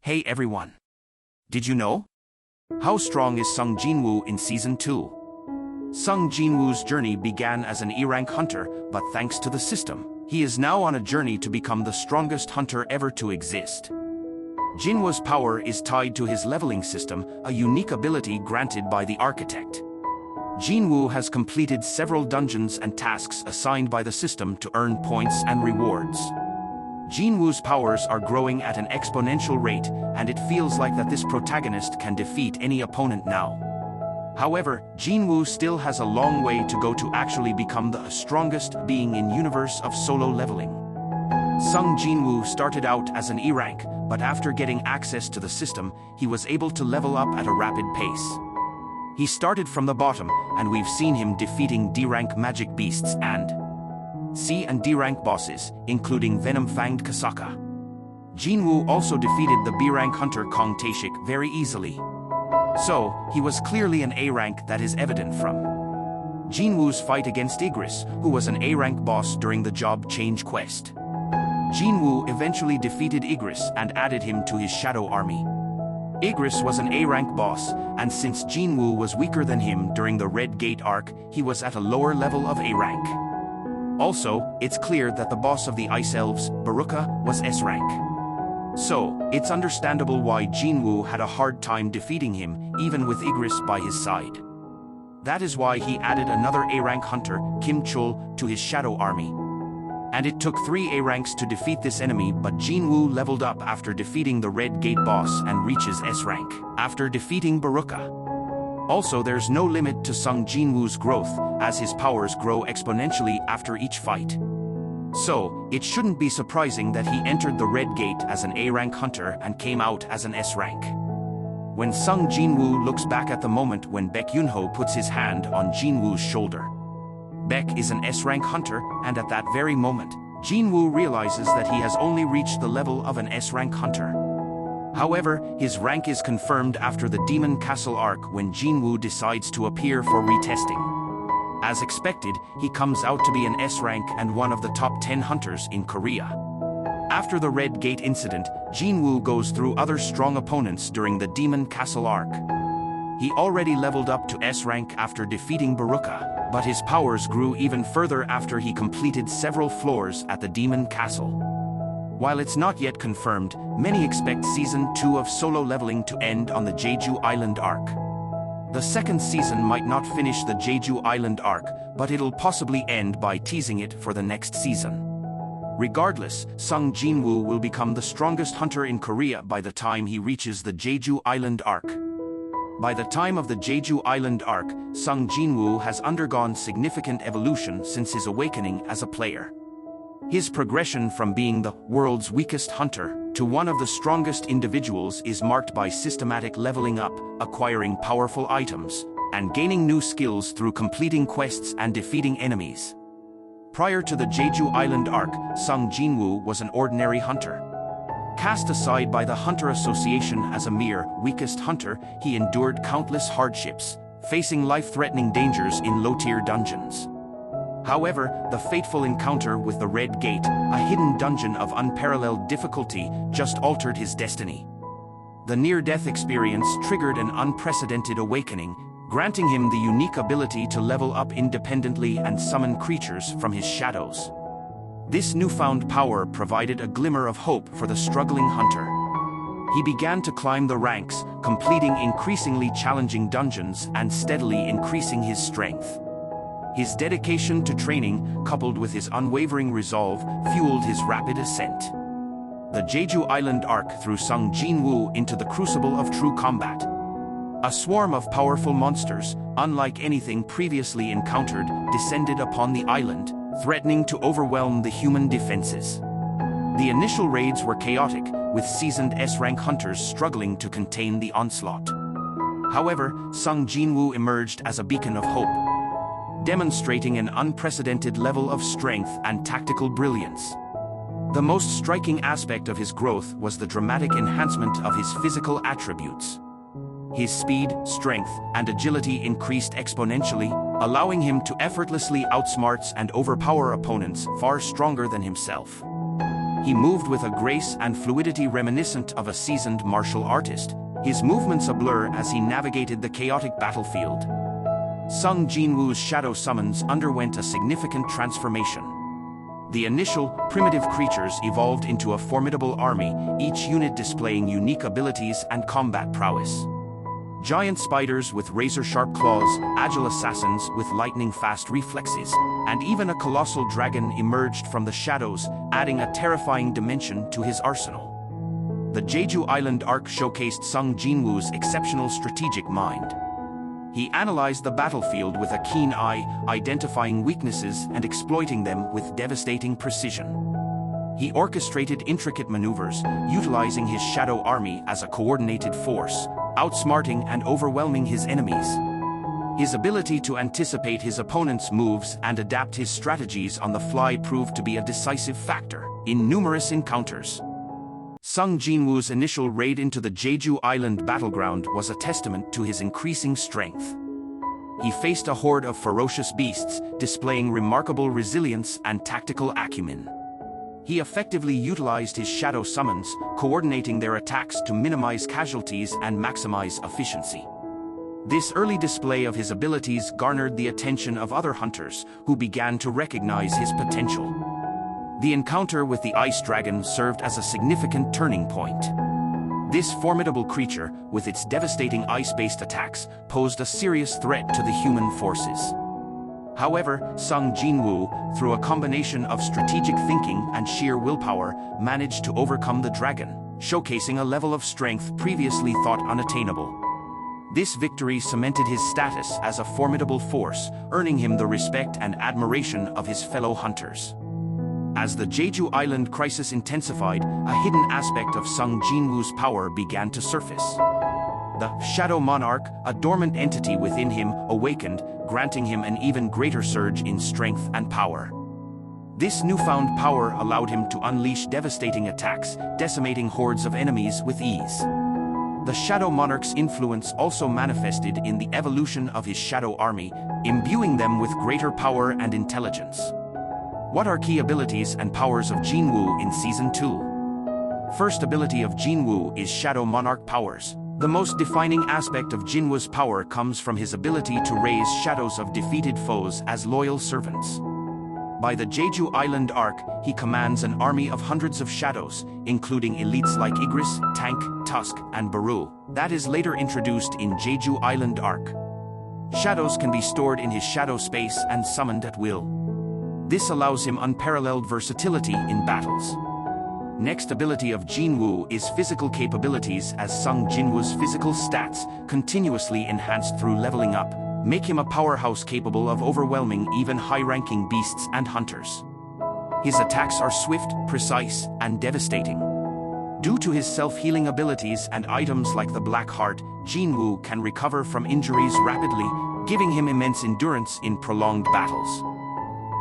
Hey everyone! Did you know? How strong is Sung Jin-woo in Season 2? Sung Jin-woo's journey began as an E-rank hunter, but thanks to the system, he is now on a journey to become the strongest hunter ever to exist. Jin-woo's power is tied to his leveling system, a unique ability granted by the architect. Jin-woo has completed several dungeons and tasks assigned by the system to earn points and rewards. Jin-woo's powers are growing at an exponential rate, and it feels like that this protagonist can defeat any opponent now. However, Jin-woo still has a long way to go to actually become the strongest being in universe of solo leveling. Sung Jin-woo started out as an E-rank, but after getting access to the system, he was able to level up at a rapid pace. He started from the bottom, and we've seen him defeating D-rank magic beasts and C and D-rank bosses, including Venom-Fanged Kasaka. Jin-woo also defeated the B-rank hunter Kong Taeshik very easily. So, he was clearly an A-rank, that is evident from Jin-woo's fight against Igris, who was an A-rank boss during the job change quest. Jin-woo eventually defeated Igris and added him to his shadow army. Igris was an A-rank boss, and since Jin-woo was weaker than him during the Red Gate arc, he was at a lower level of A-rank. Also, it's clear that the boss of the Ice Elves, Baruka, was S-rank. So, it's understandable why Jin-woo had a hard time defeating him, even with Igris by his side. That is why he added another A-rank hunter, Kim Chul, to his shadow army. And it took 3 A-ranks to defeat this enemy, but Jin-woo leveled up after defeating the Red Gate boss and reaches S-rank after defeating Baruka. Also, there's no limit to Sung Jin-woo's growth, as his powers grow exponentially after each fight. So, it shouldn't be surprising that he entered the Red Gate as an A-rank hunter and came out as an S-rank. When Sung Jin-woo looks back at the moment when Baek Yunho puts his hand on Jin-woo's shoulder. Baek is an S-rank hunter, and at that very moment, Jin-woo realizes that he has only reached the level of an S-rank hunter. However, his rank is confirmed after the Demon Castle arc when Jin-woo decides to appear for retesting. As expected, he comes out to be an S-rank and one of the top 10 hunters in Korea. After the Red Gate incident, Jin-woo goes through other strong opponents during the Demon Castle arc. He already leveled up to S-rank after defeating Baruka, but his powers grew even further after he completed several floors at the Demon Castle. While it's not yet confirmed, many expect Season 2 of solo leveling to end on the Jeju Island arc. The second season might not finish the Jeju Island arc, but it'll possibly end by teasing it for the next season. Regardless, Sung Jin-woo will become the strongest hunter in Korea by the time he reaches the Jeju Island arc. By the time of the Jeju Island arc, Sung Jin-woo has undergone significant evolution since his awakening as a player. His progression from being the world's weakest hunter to one of the strongest individuals is marked by systematic leveling up, acquiring powerful items, and gaining new skills through completing quests and defeating enemies. Prior to the Jeju Island arc, Sung Jin-woo was an ordinary hunter. Cast aside by the Hunter Association as a mere weakest hunter, he endured countless hardships, facing life-threatening dangers in low-tier dungeons. However, the fateful encounter with the Red Gate, a hidden dungeon of unparalleled difficulty, just altered his destiny. The near-death experience triggered an unprecedented awakening, granting him the unique ability to level up independently and summon creatures from his shadows. This newfound power provided a glimmer of hope for the struggling hunter. He began to climb the ranks, completing increasingly challenging dungeons and steadily increasing his strength. His dedication to training, coupled with his unwavering resolve, fueled his rapid ascent. The Jeju Island arc threw Sung Jin-woo into the crucible of true combat. A swarm of powerful monsters, unlike anything previously encountered, descended upon the island, threatening to overwhelm the human defenses. The initial raids were chaotic, with seasoned S-rank hunters struggling to contain the onslaught. However, Sung Jin-woo emerged as a beacon of hope, demonstrating an unprecedented level of strength and tactical brilliance. The most striking aspect of his growth was the dramatic enhancement of his physical attributes. His speed, strength, and agility increased exponentially, allowing him to effortlessly outsmart and overpower opponents far stronger than himself. He moved with a grace and fluidity reminiscent of a seasoned martial artist, his movements a blur as he navigated the chaotic battlefield. Sung Jin-woo's shadow summons underwent a significant transformation. The initial, primitive creatures evolved into a formidable army, each unit displaying unique abilities and combat prowess. Giant spiders with razor-sharp claws, agile assassins with lightning-fast reflexes, and even a colossal dragon emerged from the shadows, adding a terrifying dimension to his arsenal. The Jeju Island arc showcased Sung Jin-woo's exceptional strategic mind. He analyzed the battlefield with a keen eye, identifying weaknesses and exploiting them with devastating precision. He orchestrated intricate maneuvers, utilizing his shadow army as a coordinated force, outsmarting and overwhelming his enemies. His ability to anticipate his opponent's moves and adapt his strategies on the fly proved to be a decisive factor in numerous encounters. Sung Jin-woo's initial raid into the Jeju Island battleground was a testament to his increasing strength. He faced a horde of ferocious beasts, displaying remarkable resilience and tactical acumen. He effectively utilized his shadow summons, coordinating their attacks to minimize casualties and maximize efficiency. This early display of his abilities garnered the attention of other hunters, who began to recognize his potential. The encounter with the ice dragon served as a significant turning point. This formidable creature, with its devastating ice-based attacks, posed a serious threat to the human forces. However, Sung Jin-woo, through a combination of strategic thinking and sheer willpower, managed to overcome the dragon, showcasing a level of strength previously thought unattainable. This victory cemented his status as a formidable force, earning him the respect and admiration of his fellow hunters. As the Jeju Island crisis intensified, a hidden aspect of Sung Jin-woo's power began to surface. The Shadow Monarch, a dormant entity within him, awakened, granting him an even greater surge in strength and power. This newfound power allowed him to unleash devastating attacks, decimating hordes of enemies with ease. The Shadow Monarch's influence also manifested in the evolution of his shadow army, imbuing them with greater power and intelligence. What are key abilities and powers of Jin-woo in Season 2? First ability of Jin-woo is Shadow Monarch powers. The most defining aspect of Jin-woo's power comes from his ability to raise shadows of defeated foes as loyal servants. By the Jeju Island arc, he commands an army of hundreds of shadows, including elites like Igris, Tank, Tusk, and Baru, that is later introduced in Jeju Island arc. Shadows can be stored in his shadow space and summoned at will. This allows him unparalleled versatility in battles. Next ability of Jin-woo is physical capabilities, as Sung Jin-woo's physical stats, continuously enhanced through leveling up, make him a powerhouse capable of overwhelming even high-ranking beasts and hunters. His attacks are swift, precise, and devastating. Due to his self-healing abilities and items like the Black Heart, Jin-woo can recover from injuries rapidly, giving him immense endurance in prolonged battles.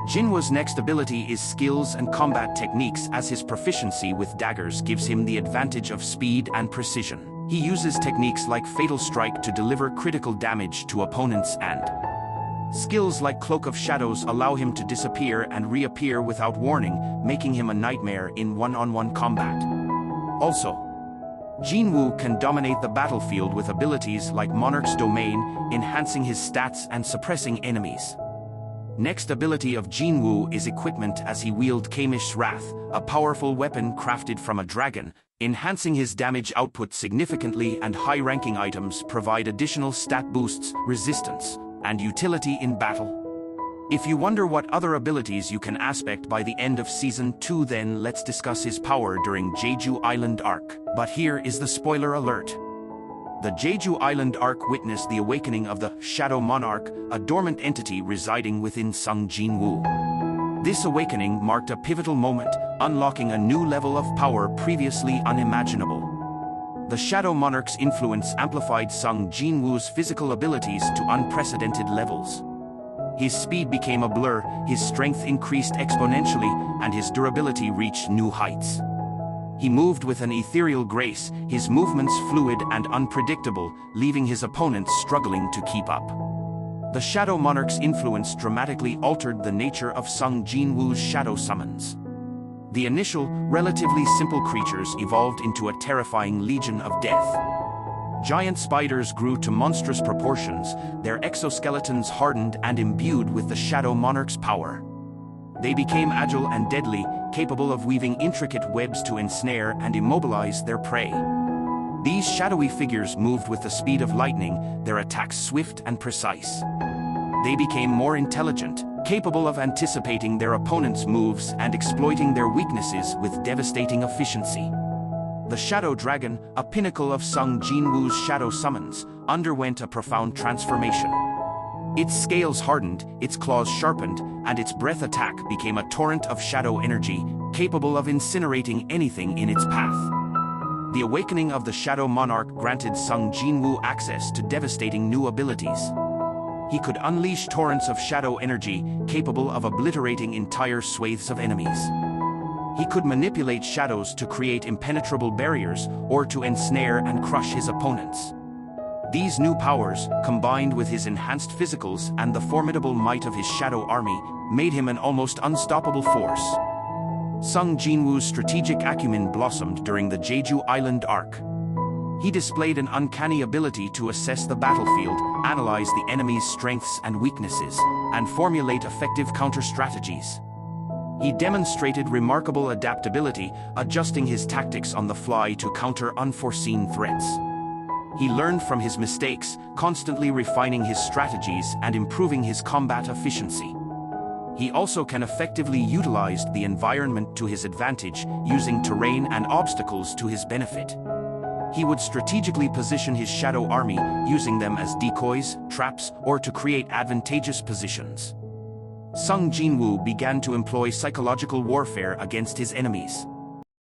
Jin-woo's next ability is skills and combat techniques, as his proficiency with daggers gives him the advantage of speed and precision. He uses techniques like Fatal Strike to deliver critical damage to opponents, and skills like Cloak of Shadows allow him to disappear and reappear without warning, making him a nightmare in one-on-one combat. Also, Jin-woo can dominate the battlefield with abilities like Monarch's Domain, enhancing his stats and suppressing enemies. Next ability of Jin-woo is equipment, as he wields Kamish's Wrath, a powerful weapon crafted from a dragon, enhancing his damage output significantly, and high-ranking items provide additional stat boosts, resistance, and utility in battle. If you wonder what other abilities you can aspect by the end of Season 2, then let's discuss his power during Jeju Island arc. But here is the spoiler alert. The Jeju Island arc witnessed the awakening of the Shadow Monarch, a dormant entity residing within Sung Jin-woo. This awakening marked a pivotal moment, unlocking a new level of power previously unimaginable. The Shadow Monarch's influence amplified Sung Jin-woo's physical abilities to unprecedented levels. His speed became a blur, his strength increased exponentially, and his durability reached new heights. He moved with an ethereal grace, his movements fluid and unpredictable, leaving his opponents struggling to keep up. The Shadow Monarch's influence dramatically altered the nature of Sung Jin-woo's shadow summons. The initial, relatively simple creatures evolved into a terrifying legion of death. Giant spiders grew to monstrous proportions, their exoskeletons hardened and imbued with the Shadow Monarch's power. They became agile and deadly, capable of weaving intricate webs to ensnare and immobilize their prey. These shadowy figures moved with the speed of lightning, their attacks swift and precise. They became more intelligent, capable of anticipating their opponent's moves and exploiting their weaknesses with devastating efficiency. The Shadow Dragon, a pinnacle of Sung Jin-woo's shadow summons, underwent a profound transformation. Its scales hardened, its claws sharpened, and its breath attack became a torrent of shadow energy, capable of incinerating anything in its path. The awakening of the Shadow Monarch granted Sung Jin-woo access to devastating new abilities. He could unleash torrents of shadow energy, capable of obliterating entire swathes of enemies. He could manipulate shadows to create impenetrable barriers or to ensnare and crush his opponents. These new powers, combined with his enhanced physicals and the formidable might of his shadow army, made him an almost unstoppable force. Sung Jin-woo's strategic acumen blossomed during the Jeju Island arc. He displayed an uncanny ability to assess the battlefield, analyze the enemy's strengths and weaknesses, and formulate effective counter-strategies. He demonstrated remarkable adaptability, adjusting his tactics on the fly to counter unforeseen threats. He learned from his mistakes, constantly refining his strategies and improving his combat efficiency. He also can effectively utilize the environment to his advantage, using terrain and obstacles to his benefit. He would strategically position his shadow army, using them as decoys, traps, or to create advantageous positions. Sung Jin-woo began to employ psychological warfare against his enemies.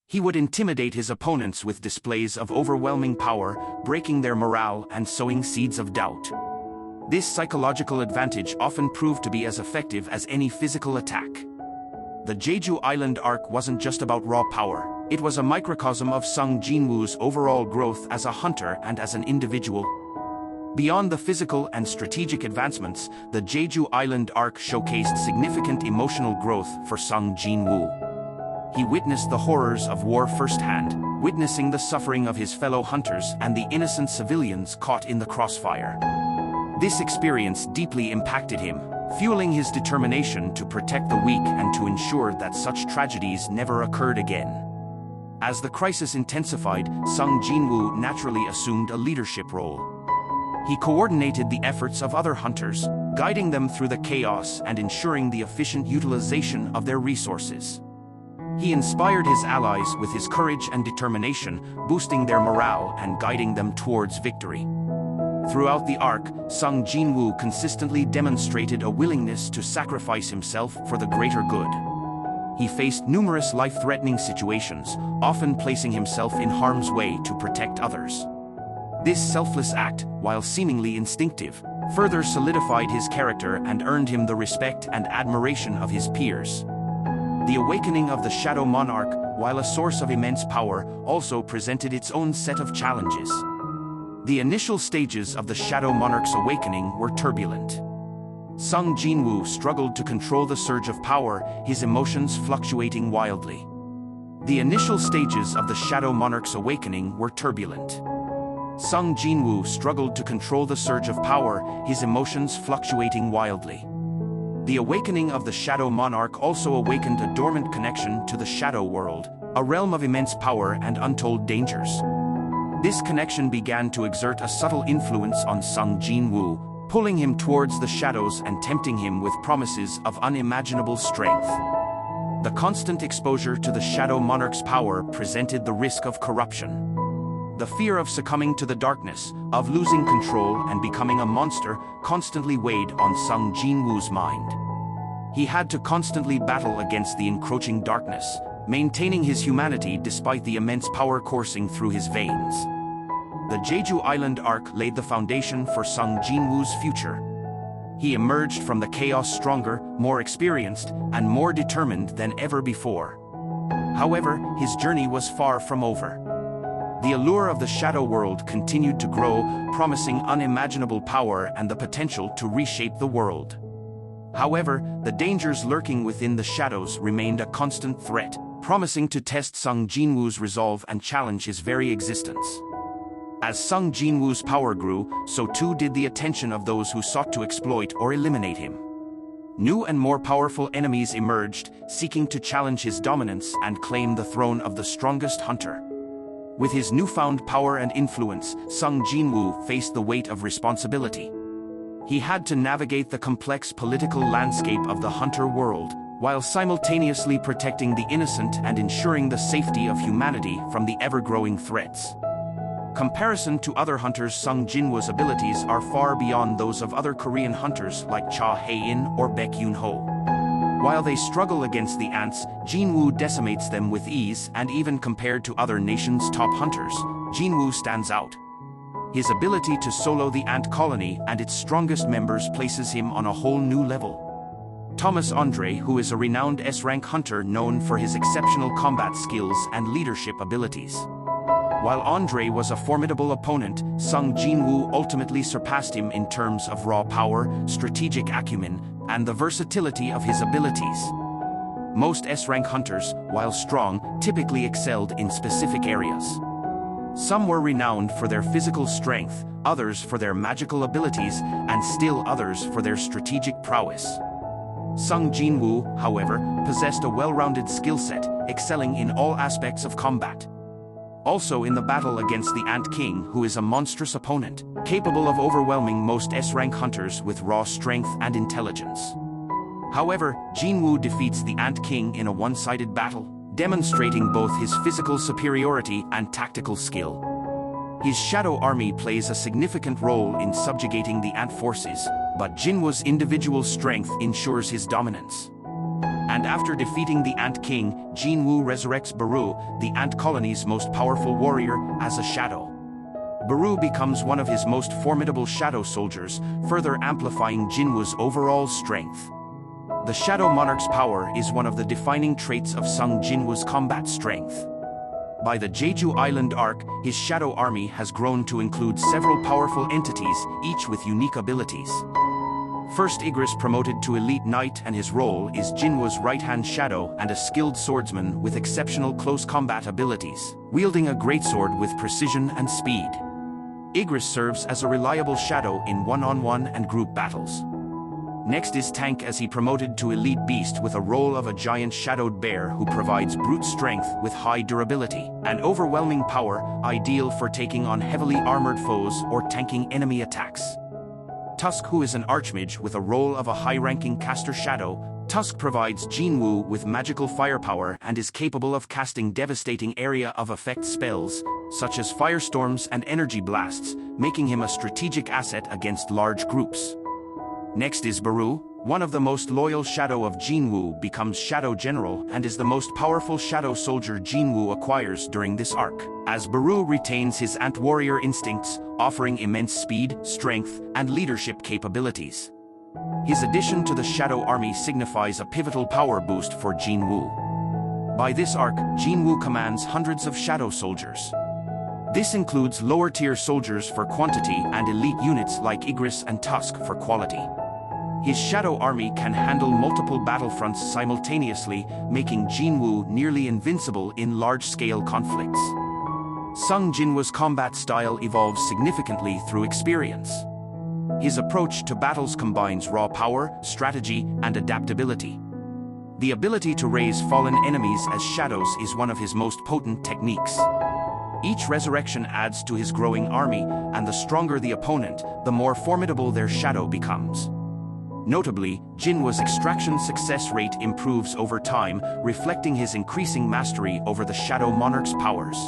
He would intimidate his opponents with displays of overwhelming power, breaking their morale and sowing seeds of doubt. This psychological advantage often proved to be as effective as any physical attack. The Jeju Island arc wasn't just about raw power, it was a microcosm of Sung Jin-woo's overall growth as a hunter and as an individual. Beyond the physical and strategic advancements, the Jeju Island arc showcased significant emotional growth for Sung Jin-woo. He witnessed the horrors of war firsthand, witnessing the suffering of his fellow hunters and the innocent civilians caught in the crossfire. This experience deeply impacted him, fueling his determination to protect the weak and to ensure that such tragedies never occurred again. As the crisis intensified, Sung Jin-woo naturally assumed a leadership role. He coordinated the efforts of other hunters, guiding them through the chaos and ensuring the efficient utilization of their resources. He inspired his allies with his courage and determination, boosting their morale and guiding them towards victory. Throughout the arc, Sung Jin-woo consistently demonstrated a willingness to sacrifice himself for the greater good. He faced numerous life-threatening situations, often placing himself in harm's way to protect others. This selfless act, while seemingly instinctive, further solidified his character and earned him the respect and admiration of his peers. The awakening of the Shadow Monarch, while a source of immense power, also presented its own set of challenges. The initial stages of the Shadow Monarch's awakening were turbulent. Sung Jin-woo struggled to control the surge of power, his emotions fluctuating wildly. The initial stages of the Shadow Monarch's awakening were turbulent. Sung Jin-woo struggled to control the surge of power, his emotions fluctuating wildly. The awakening of the Shadow Monarch also awakened a dormant connection to the Shadow World, a realm of immense power and untold dangers. This connection began to exert a subtle influence on Sung Jin-woo, pulling him towards the shadows and tempting him with promises of unimaginable strength. The constant exposure to the Shadow Monarch's power presented the risk of corruption. The fear of succumbing to the darkness, of losing control and becoming a monster, constantly weighed on Sung Jin-woo's mind. He had to constantly battle against the encroaching darkness, maintaining his humanity despite the immense power coursing through his veins. The Jeju Island arc laid the foundation for Sung Jin-woo's future. He emerged from the chaos stronger, more experienced, and more determined than ever before. However, his journey was far from over. The allure of the Shadow World continued to grow, promising unimaginable power and the potential to reshape the world. However, the dangers lurking within the shadows remained a constant threat, promising to test Sung Jin-woo's resolve and challenge his very existence. As Sung Jin-woo's power grew, so too did the attention of those who sought to exploit or eliminate him. New and more powerful enemies emerged, seeking to challenge his dominance and claim the throne of the strongest hunter. With his newfound power and influence, Sung Jin-woo faced the weight of responsibility. He had to navigate the complex political landscape of the hunter world, while simultaneously protecting the innocent and ensuring the safety of humanity from the ever-growing threats. Comparison to other hunters, Sung Jin-woo's abilities are far beyond those of other Korean hunters like Cha Hae-in or Baek Yoon-ho. While they struggle against the ants, Jin-woo decimates them with ease, and even compared to other nations' top hunters, Jin-woo stands out. His ability to solo the ant colony and its strongest members places him on a whole new level. Thomas Andre, who is a renowned S-rank hunter known for his exceptional combat skills and leadership abilities. While Andre was a formidable opponent, Sung Jin-woo ultimately surpassed him in terms of raw power, strategic acumen, and the versatility of his abilities. Most S-rank hunters, while strong, typically excelled in specific areas. Some were renowned for their physical strength, others for their magical abilities, and still others for their strategic prowess. Sung Jin-woo, however, possessed a well-rounded skill set, excelling in all aspects of combat. Also in the battle against the Ant King, who is a monstrous opponent, capable of overwhelming most S-rank hunters with raw strength and intelligence. However, Jin-woo defeats the Ant King in a one-sided battle, demonstrating both his physical superiority and tactical skill. His shadow army plays a significant role in subjugating the ant forces, but Jin-woo's individual strength ensures his dominance. And after defeating the Ant King, Jin-woo resurrects Baru, the ant colony's most powerful warrior, as a shadow. Baru becomes one of his most formidable shadow soldiers, further amplifying Jin-woo's overall strength. The Shadow Monarch's power is one of the defining traits of Sung Jin-woo's combat strength. By the Jeju Island arc, his shadow army has grown to include several powerful entities, each with unique abilities. First, Igris promoted to Elite Knight, and his role is Jin-woo's right-hand shadow and a skilled swordsman with exceptional close combat abilities, wielding a greatsword with precision and speed. Igris serves as a reliable shadow in one-on-one and group battles. Next is Tank, as he promoted to Elite Beast with a role of a giant shadowed bear who provides brute strength with high durability and overwhelming power, ideal for taking on heavily armored foes or tanking enemy attacks. Tusk, who is an archmage with a role of a high-ranking caster shadow, Tusk provides Jin-woo with magical firepower and is capable of casting devastating area of effect spells, such as firestorms and energy blasts, making him a strategic asset against large groups. Next is Baru. One of the most loyal shadow of Jin-woo becomes Shadow General and is the most powerful shadow soldier Jin-woo acquires during this arc, as Baru retains his ant warrior instincts, offering immense speed, strength, and leadership capabilities. His addition to the shadow army signifies a pivotal power boost for Jin-woo. By this arc, Jin-woo commands hundreds of shadow soldiers. This includes lower-tier soldiers for quantity and elite units like Igris and Tusk for quality. His shadow army can handle multiple battlefronts simultaneously, making Jin-woo nearly invincible in large-scale conflicts. Sung Jin-woo's combat style evolves significantly through experience. His approach to battles combines raw power, strategy, and adaptability. The ability to raise fallen enemies as shadows is one of his most potent techniques. Each resurrection adds to his growing army, and the stronger the opponent, the more formidable their shadow becomes. Notably, Jin-woo's extraction success rate improves over time, reflecting his increasing mastery over the Shadow Monarch's powers.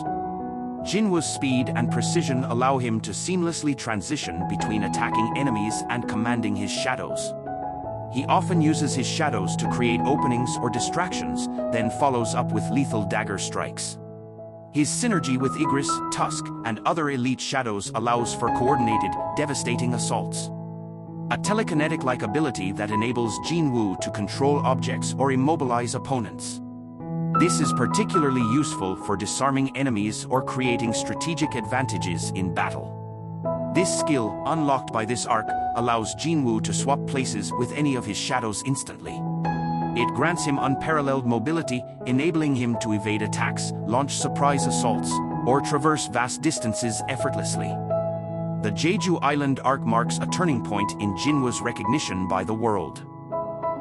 Jin-woo's speed and precision allow him to seamlessly transition between attacking enemies and commanding his shadows. He often uses his shadows to create openings or distractions, then follows up with lethal dagger strikes. His synergy with Igris, Tusk, and other elite shadows allows for coordinated, devastating assaults. A telekinetic-like ability that enables Jin-woo to control objects or immobilize opponents. This is particularly useful for disarming enemies or creating strategic advantages in battle. This skill, unlocked by this arc, allows Jin-woo to swap places with any of his shadows instantly. It grants him unparalleled mobility, enabling him to evade attacks, launch surprise assaults, or traverse vast distances effortlessly. The Jeju Island arc marks a turning point in Jin-woo's recognition by the world.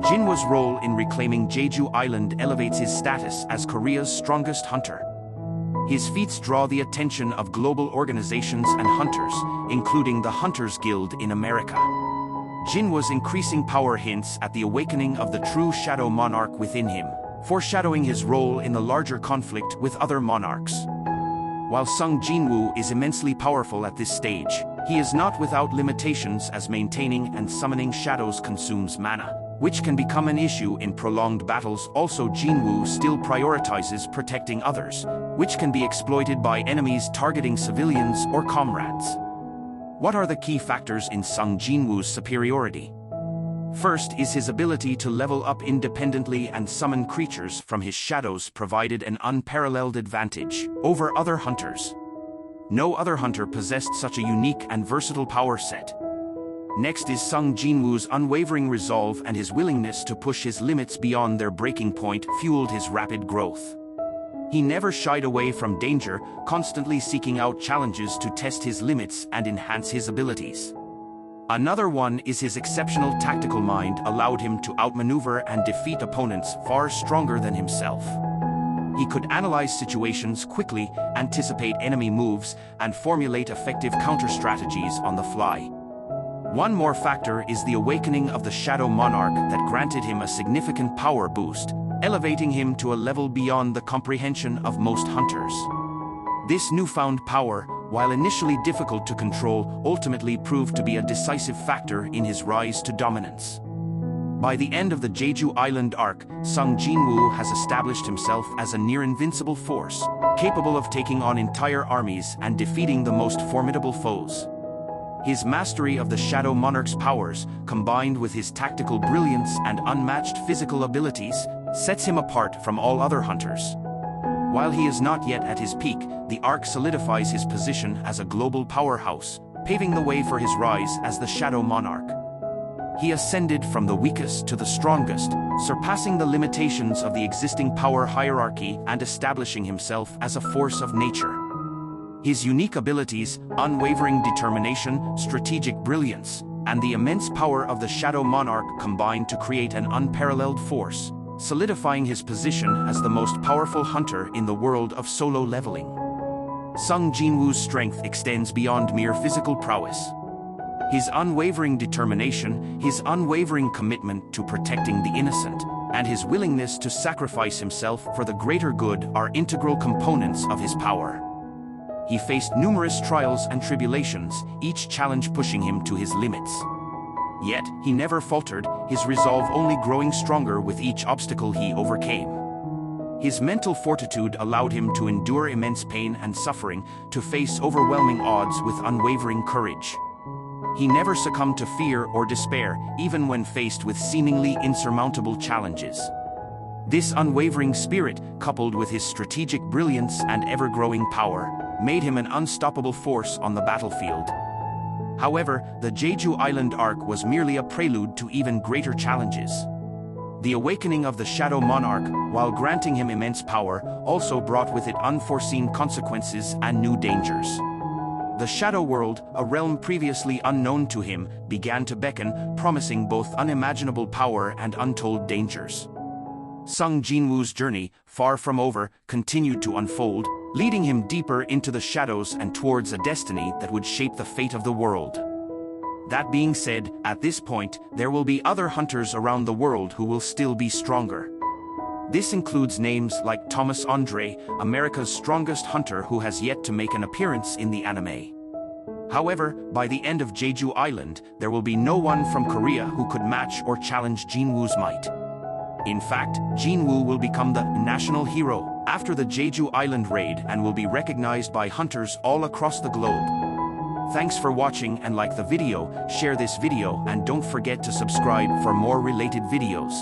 Jin-woo's role in reclaiming Jeju Island elevates his status as Korea's strongest hunter. His feats draw the attention of global organizations and hunters, including the Hunters Guild in America. Jin-woo's increasing power hints at the awakening of the true shadow monarch within him, foreshadowing his role in the larger conflict with other monarchs. While Sung Jin-woo is immensely powerful at this stage, he is not without limitations, as maintaining and summoning shadows consumes mana, which can become an issue in prolonged battles. Also, Jin-woo still prioritizes protecting others, which can be exploited by enemies targeting civilians or comrades. What are the key factors in Sung Jin-woo's superiority? First is his ability to level up independently and summon creatures from his shadows provided an unparalleled advantage over other hunters. No other hunter possessed such a unique and versatile power set. Next is Sung Jin-woo's unwavering resolve, and his willingness to push his limits beyond their breaking point fueled his rapid growth. He never shied away from danger, constantly seeking out challenges to test his limits and enhance his abilities. Another one is his exceptional tactical mind allowed him to outmaneuver and defeat opponents far stronger than himself. He could analyze situations quickly, anticipate enemy moves, and formulate effective counter-strategies on the fly. One more factor is the awakening of the Shadow Monarch that granted him a significant power boost, elevating him to a level beyond the comprehension of most hunters. This newfound power, while initially difficult to control, ultimately proved to be a decisive factor in his rise to dominance. By the end of the Jeju Island arc, Sung Jin-woo has established himself as a near-invincible force, capable of taking on entire armies and defeating the most formidable foes. His mastery of the Shadow Monarch's powers, combined with his tactical brilliance and unmatched physical abilities, sets him apart from all other hunters. While he is not yet at his peak, the arc solidifies his position as a global powerhouse, paving the way for his rise as the Shadow Monarch. He ascended from the weakest to the strongest, surpassing the limitations of the existing power hierarchy and establishing himself as a force of nature. His unique abilities, unwavering determination, strategic brilliance, and the immense power of the Shadow Monarch combine to create an unparalleled force, solidifying his position as the most powerful hunter in the world of solo leveling. Sung Jin-woo's strength extends beyond mere physical prowess. His unwavering determination, his unwavering commitment to protecting the innocent, and his willingness to sacrifice himself for the greater good are integral components of his power. He faced numerous trials and tribulations, each challenge pushing him to his limits. Yet, he never faltered, his resolve only growing stronger with each obstacle he overcame. His mental fortitude allowed him to endure immense pain and suffering, to face overwhelming odds with unwavering courage. He never succumbed to fear or despair, even when faced with seemingly insurmountable challenges. This unwavering spirit, coupled with his strategic brilliance and ever-growing power, made him an unstoppable force on the battlefield. However, the Jeju Island arc was merely a prelude to even greater challenges. The awakening of the Shadow Monarch, while granting him immense power, also brought with it unforeseen consequences and new dangers. The Shadow World, a realm previously unknown to him, began to beckon, promising both unimaginable power and untold dangers. Sung Jin-woo's journey, far from over, continued to unfold, leading him deeper into the shadows and towards a destiny that would shape the fate of the world. That being said, at this point, there will be other hunters around the world who will still be stronger. This includes names like Thomas Andre, America's strongest hunter who has yet to make an appearance in the anime. However, by the end of Jeju Island, there will be no one from Korea who could match or challenge Jin-woo's might. In fact, Jin-woo will become the national hero after the Jeju Island raid and will be recognized by hunters all across the globe. Thanks for watching, and like the video, share this video, and don't forget to subscribe for more related videos.